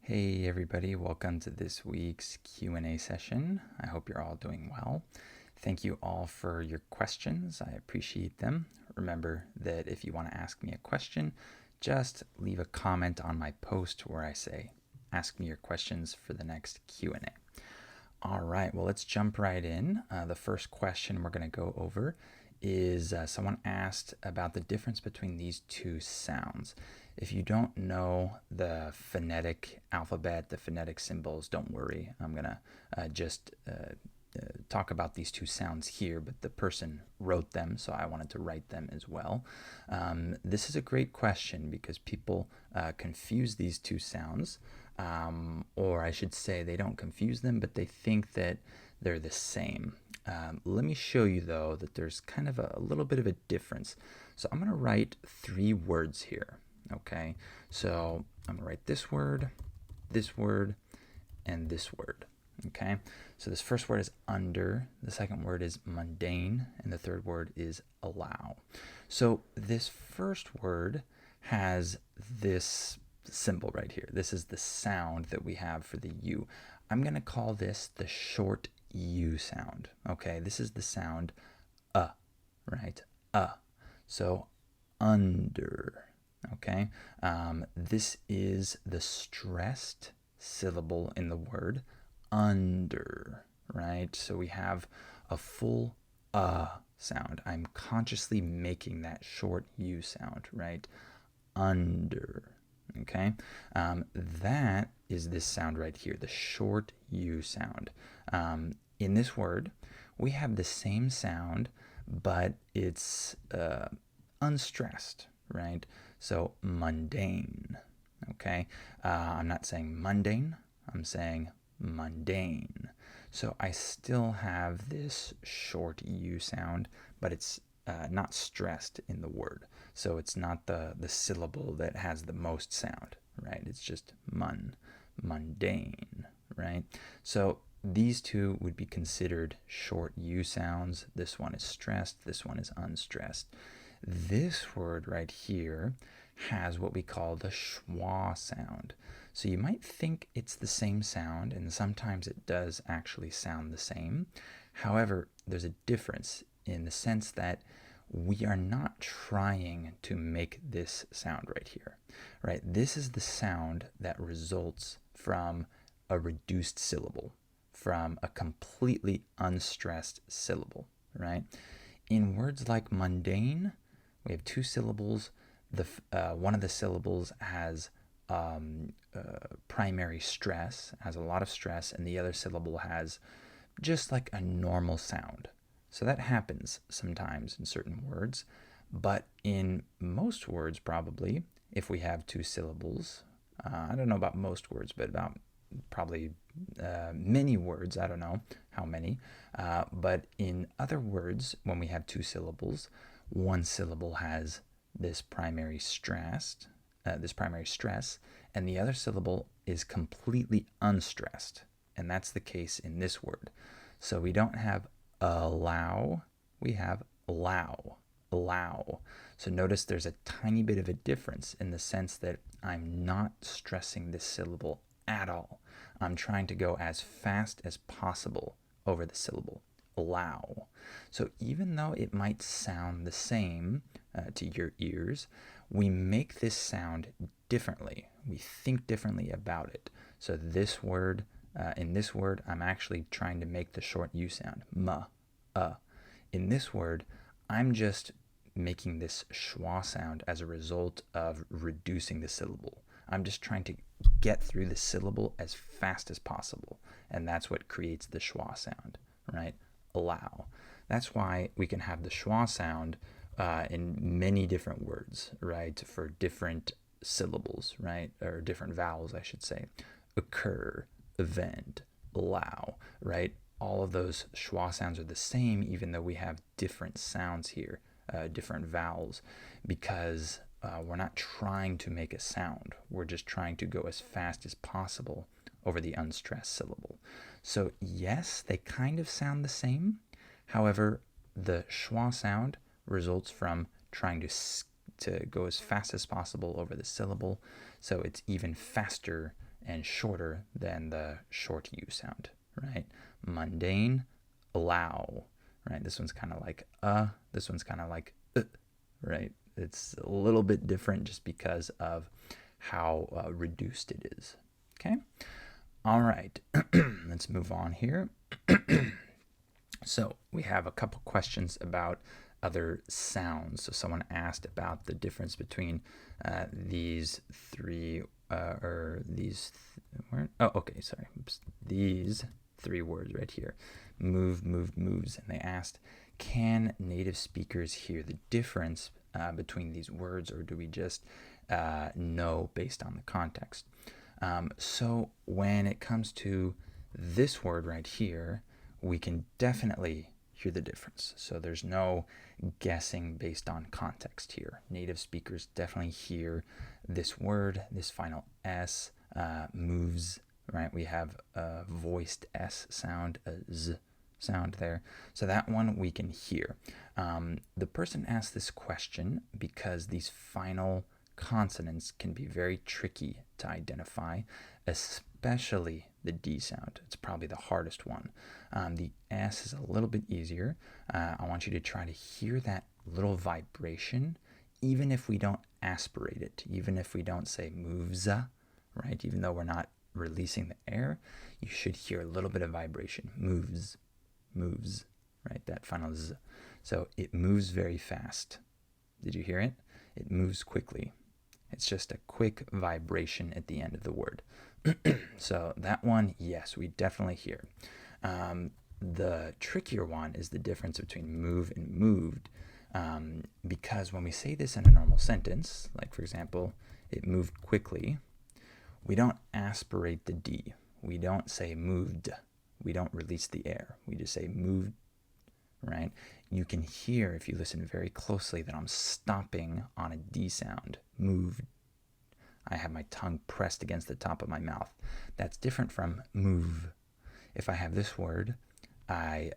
Hey everybody, welcome to this week's Q&A session. I hope you're all doing well. Thank you all for your questions. I appreciate them. Remember that if you want to ask me a question, just leave a comment on my post where I say, ask me your questions for the next Q&A. All right, well, let's jump right in. The first question we're going to go over is someone asked about the difference between these two sounds. If you don't know the phonetic alphabet, the phonetic symbols, don't worry. I'm going to just talk about these two sounds here, but the person wrote them, so I wanted to write them as well. This is a great question because people confuse these two sounds, or I should say they don't confuse them, but they think that they're the same. Let me show you, though, that there's kind of a little bit of a difference. So I'm going to write 3 words here, okay? So I'm going to write this word, and this word, okay? So this first word is under, the second word is mundane, and the third word is allow. So this first word has this symbol right here. This is the sound that we have for the U. I'm going to call this the short U sound. Okay, this is the sound right? So under. Okay, this is the stressed syllable in the word under, right? So we have a full sound. I'm consciously making that short U sound, right? Under. Okay, that is this sound right here, the short U sound. In this word, we have the same sound, but it's unstressed, right? So mundane. Okay, I'm not saying mundane, I'm saying mundane. So I still have this short U sound, but it's not stressed in the word. So it's not the syllable that has the most sound, right? It's just mundane, right? So these two would be considered short U sounds. This one is stressed, this one is unstressed. This word right here has what we call the schwa sound. So you might think it's the same sound, and sometimes it does actually sound the same. However, there's a difference in the sense that we are not trying to make this sound right here, right? This is the sound that results from a reduced syllable, from a completely unstressed syllable, right? In words like mundane, we have 2 syllables. One of the syllables has primary stress, has a lot of stress, and the other syllable has just like a normal sound. So that happens sometimes in certain words, but in most words, probably, if we have 2 syllables, I don't know about most words, but about probably many words, I don't know how many, but in other words, when we have 2 syllables, one syllable has this primary stress, and the other syllable is completely unstressed, and that's the case in this word. So we don't have allow, we have allow. So notice there's a tiny bit of a difference in the sense that I'm not stressing this syllable at all. I'm trying to go as fast as possible over the syllable, allow. So even though it might sound the same to your ears, we make this sound differently. We think differently about it. So this word, in this word, I'm actually trying to make the short U sound, In this word, I'm just making this schwa sound as a result of reducing the syllable. I'm just trying to get through the syllable as fast as possible, and that's what creates the schwa sound, right? Allow. That's why we can have the schwa sound in many different words, right? For different syllables, right? Or different vowels, I should say. Occur, event, allow, right? All of those schwa sounds are the same, even though we have different sounds here, different vowels, because we're not trying to make a sound. We're just trying to go as fast as possible over the unstressed syllable. So yes, they kind of sound the same. However, the schwa sound results from trying to go as fast as possible over the syllable, so it's even faster and shorter than the short U sound, right? Mundane, allow, right? This one's kind of like this one's kind of like right? It's a little bit different just because of how reduced it is. Okay? All right, let's move on here. So we have a couple questions about other sounds. So someone asked about the difference between these three, or these, these three words right here. Move, moved, moves. And they asked, can native speakers hear the difference between these words, or do we just know based on the context? So when it comes to this word right here, we can definitely hear the difference. So there's no guessing based on context here. Native speakers definitely hear this word, this final S, moves, right? We have a voiced S sound, a Z sound there. So that one we can hear. The person asked this question because these final consonants can be very tricky to identify, especially the D sound. It's probably the hardest one. The S is a little bit easier. I want you to try to hear that little vibration, even if we don't aspirate it, even if we don't say moves, right? Even though we're not releasing the air, you should hear a little bit of vibration. Moves, moves, right? That final Z. So it moves very fast. Did you hear it? It moves quickly. It's just a quick vibration at the end of the word. So that one, yes, we definitely hear. The trickier one is the difference between move and moved, because when we say this in a normal sentence, like for example, it moved quickly, we don't aspirate the D. We don't say moved. We don't release the air. We just say moved, right? You can hear, if you listen very closely, that I'm stopping on a D sound. Moved. I have my tongue pressed against the top of my mouth. That's different from move. If I have this word, I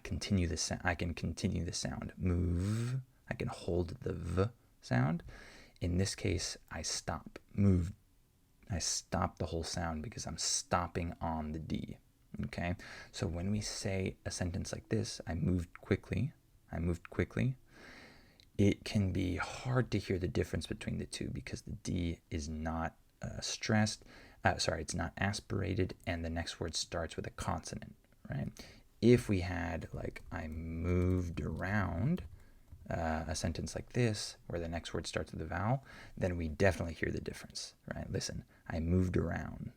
continue the I can continue the sound. Move. I can hold the V sound. In this case, I stop. Move. I stop the whole sound because I'm stopping on the D. Okay? So when we say a sentence like this, I moved quickly, it can be hard to hear the difference between the two because the D is not stressed. It's not aspirated, and the next word starts with a consonant, right? If we had, like, I moved around, a sentence like this, where the next word starts with a vowel, then we definitely hear the difference, right? Listen, I moved around,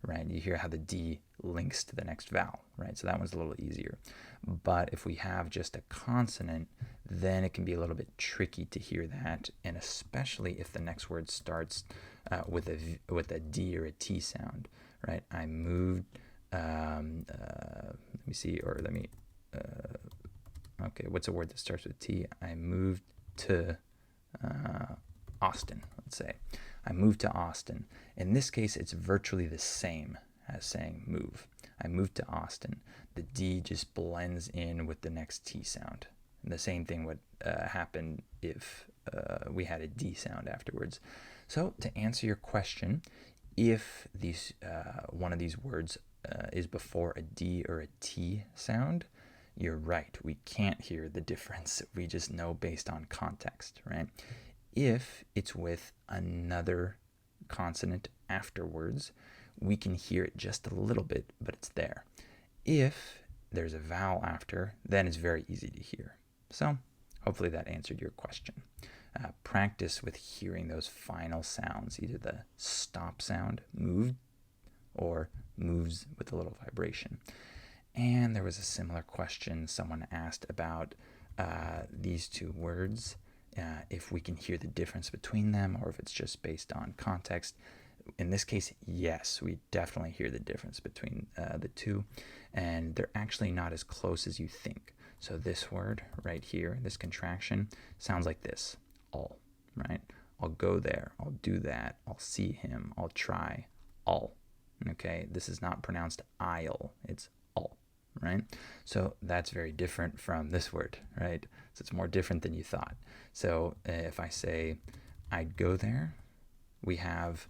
right? You hear how the D links to the next vowel, right? So that one's a little easier. But if we have just a consonant, then it can be a little bit tricky to hear that, and especially if the next word starts with a D or a T sound, right? I moved. Let me see, or let me. Okay, what's a word that starts with T? I moved to Austin, let's say. I moved to Austin. In this case, it's virtually the same as saying move. I moved to Austin. The D just blends in with the next T sound. And the same thing would happen if we had a D sound afterwards. So to answer your question, if these one of these words is before a D or a T sound, you're right. We can't hear the difference. We just know based on context, right? If it's with another consonant afterwards, we can hear it just a little bit, but it's there. If there's a vowel after, then it's very easy to hear. So hopefully that answered your question. Practice with hearing those final sounds, either the stop sound, moved, or moves with a little vibration. And there was a similar question someone asked about these two words, if we can hear the difference between them or if it's just based on context. In this case, yes, we definitely hear the difference between the two, and they're actually not as close as you think. So this word right here, this contraction, sounds like this, all, right? I'll go there, I'll do that, I'll see him, I'll try, all, okay? This is not pronounced I'll, it's all, right? So that's very different from this word, right? So it's more different than you thought. So if I say I'd go there, we have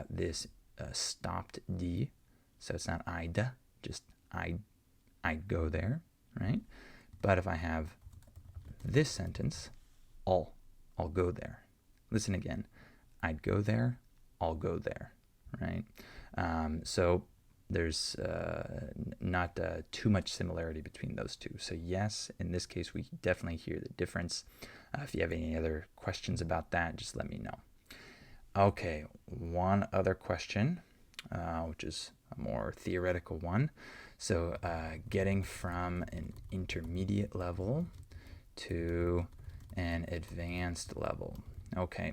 this stopped D. So it's not I'd, just I'd go there, right? But if I have this sentence, I'll go there. Listen again. I'd go there, I'll go there, right? So there's not too much similarity between those two. So yes, in this case, we definitely hear the difference. If you have any other questions about that, just let me know. Okay, one other question, which is a more theoretical one. So getting from an intermediate level to an advanced level. Okay,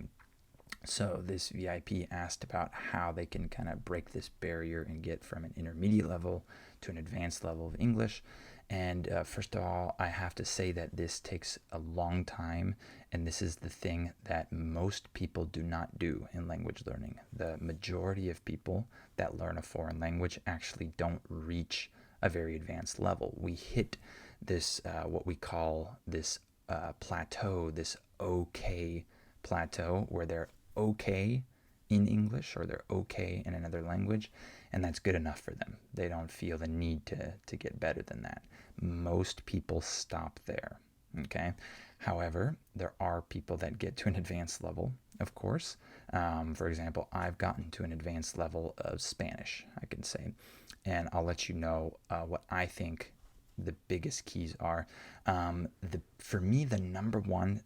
so this VIP asked about how they can kind of break this barrier and get from an intermediate level to an advanced level of English. And first of all, I have to say that this takes a long time, and this is the thing that most people do not do in language learning. The majority of people that learn a foreign language actually don't reach a very advanced level. We hit this, what we call this plateau, this okay plateau, where they're okay in English or they're okay in another language, and that's good enough for them. They don't feel the need to get better than that. Most people stop there, okay? However, there are people that get to an advanced level, of course. For example, I've gotten to an advanced level of Spanish, I can say, and I'll let you know what I think the biggest keys are. For me, the number one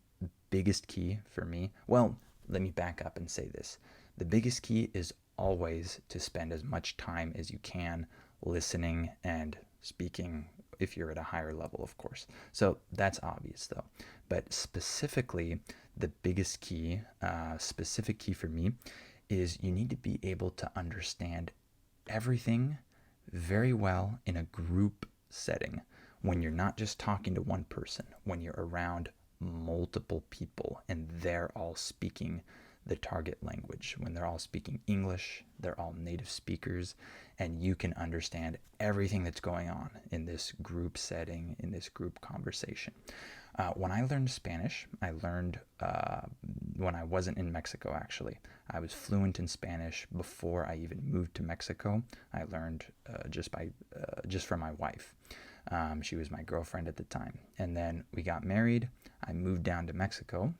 biggest key for me, well, let me back up and say this. The biggest key is always to spend as much time as you can listening and speaking if you're at a higher level, of course. So that's obvious though. But specifically, the biggest key, specific key for me, is you need to be able to understand everything very well in a group setting when you're not just talking to one person, when you're around multiple people and they're all speaking the target language, when they're all speaking English, they're all native speakers, and you can understand everything that's going on in this group setting, in this group conversation. When I learned Spanish, I learned when I wasn't in Mexico, actually. I was fluent in Spanish before I even moved to Mexico. I learned just from my wife. She was my girlfriend at the time. And then we got married. I moved down to Mexico.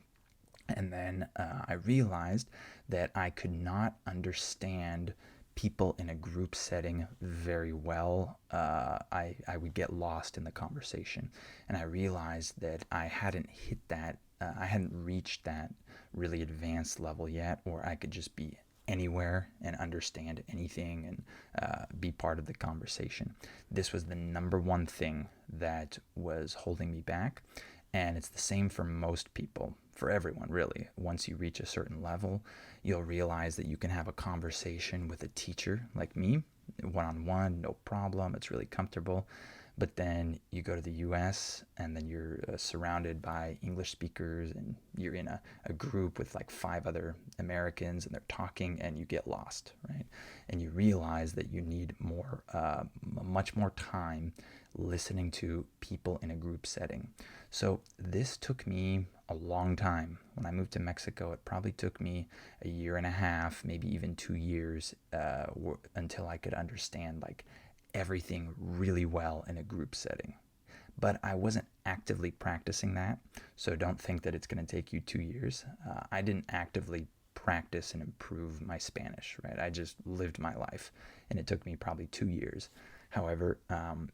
And then I realized that I could not understand people in a group setting very well. I would get lost in the conversation. And I realized that I hadn't hit that, I hadn't reached that really advanced level yet, or I could just be anywhere and understand anything and be part of the conversation. This was the number one thing that was holding me back. And it's the same for most people, for everyone really. Once you reach a certain level, you'll realize that you can have a conversation with a teacher like me, one-on-one, no problem, it's really comfortable. But then you go to the US and then you're surrounded by English speakers and you're in a group with like 5 other Americans and they're talking and you get lost, right? And you realize that you need much more time listening to people in a group setting. So this took me a long time. When I moved to Mexico, it probably took me a year and a half, maybe even 2 years until I could understand like everything really well in a group setting. But I wasn't actively practicing that, so don't think that it's going to take you 2 years. I didn't actively practice and improve my Spanish, right? I just lived my life, and it took me probably 2 years. However,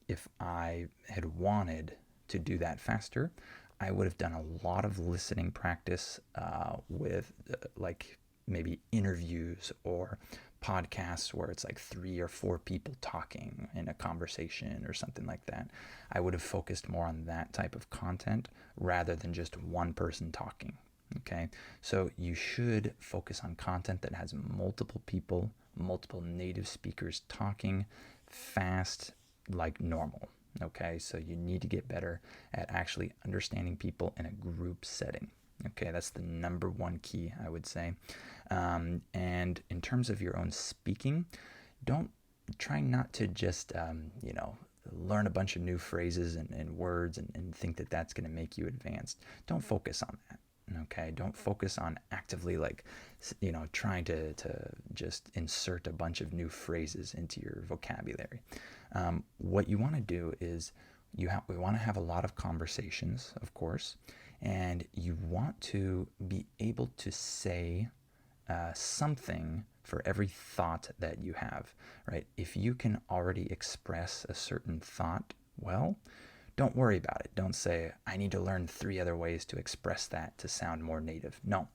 if I had wanted to do that faster, I would have done a lot of listening practice with like maybe interviews or podcasts where it's like 3 or 4 people talking in a conversation or something like that. I would have focused more on that type of content rather than just one person talking. Okay, so you should focus on content that has multiple people, multiple native speakers talking fast like normal. Okay, so you need to get better at actually understanding people in a group setting. Okay, that's the number one key, I would say. And in terms of your own speaking, don't try not to just, learn a bunch of new phrases and words and think that that's going to make you advanced. Don't focus on that. Okay, don't focus on actively like, trying to just insert a bunch of new phrases into your vocabulary. What you want to do is we want to have a lot of conversations, of course, and you want to be able to say something for every thought that you have, right? If you can already express a certain thought well, don't worry about it. Don't say, I need to learn 3 other ways to express that to sound more native. No,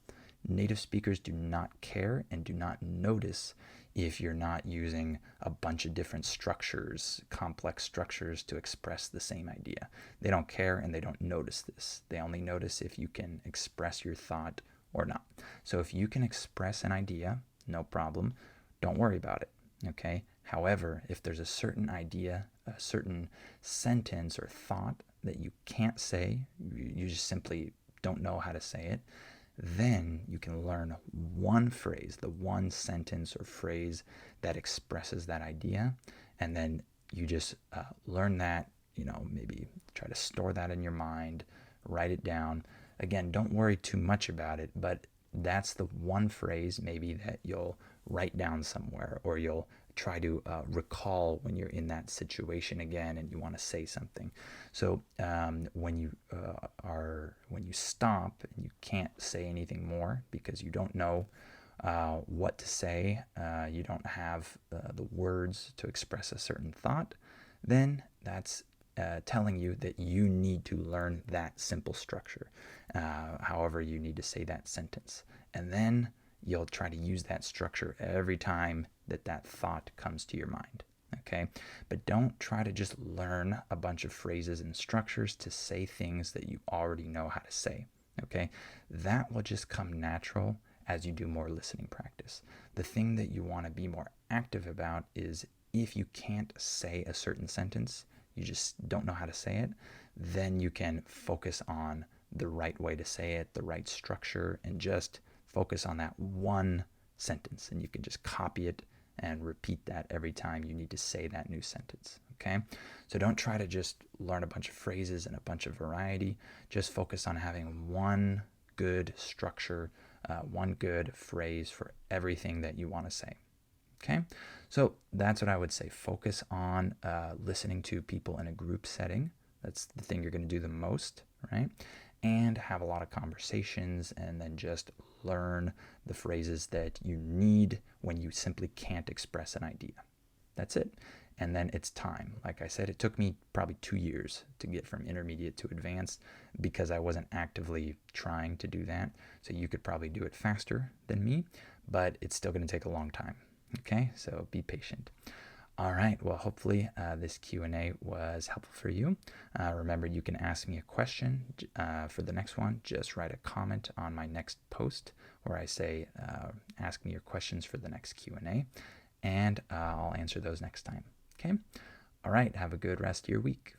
native speakers do not care and do not notice if you're not using a bunch of different structures, complex structures to express the same idea. They don't care and they don't notice this. They only notice if you can express your thought or not. So if you can express an idea, no problem. Don't worry about it. Okay? However, if there's a certain idea, a certain sentence or thought that you can't say, you just simply don't know how to say it, then you can learn one phrase, the one sentence or phrase that expresses that idea, and then you just learn that, maybe try to store that in your mind, write it down. Again, don't worry too much about it, but that's the one phrase maybe that you'll write down somewhere, or you'll try to recall when you're in that situation again and you want to say something. So when you stop and you can't say anything more because you don't know what to say, you don't have the words to express a certain thought, then that's telling you that you need to learn that simple structure. However, you need to say that sentence, and then you'll try to use that structure every time that thought comes to your mind. Okay? But don't try to just learn a bunch of phrases and structures to say things that you already know how to say. Okay? That will just come natural as you do more listening practice. The thing that you want to be more active about is if you can't say a certain sentence, you just don't know how to say it, then you can focus on the right way to say it, the right structure, and just focus on that one sentence. And you can just copy it and repeat that every time you need to say that new sentence. Okay? So don't try to just learn a bunch of phrases and a bunch of variety. Just focus on having one good structure, one good phrase for everything that you want to say. Okay, so that's what I would say. Focus on listening to people in a group setting. That's the thing you're going to do the most, right? And have a lot of conversations, and then just learn the phrases that you need when you simply can't express an idea. That's it. And then it's time. Like I said, it took me probably 2 years to get from intermediate to advanced because I wasn't actively trying to do that. So you could probably do it faster than me, but it's still going to take a long time. Okay, so be patient. All right, well, hopefully this Q&A was helpful for you. Remember, you can ask me a question for the next one. Just write a comment on my next post where I say, ask me your questions for the next Q&A, and I'll answer those next time. Okay, all right, have a good rest of your week.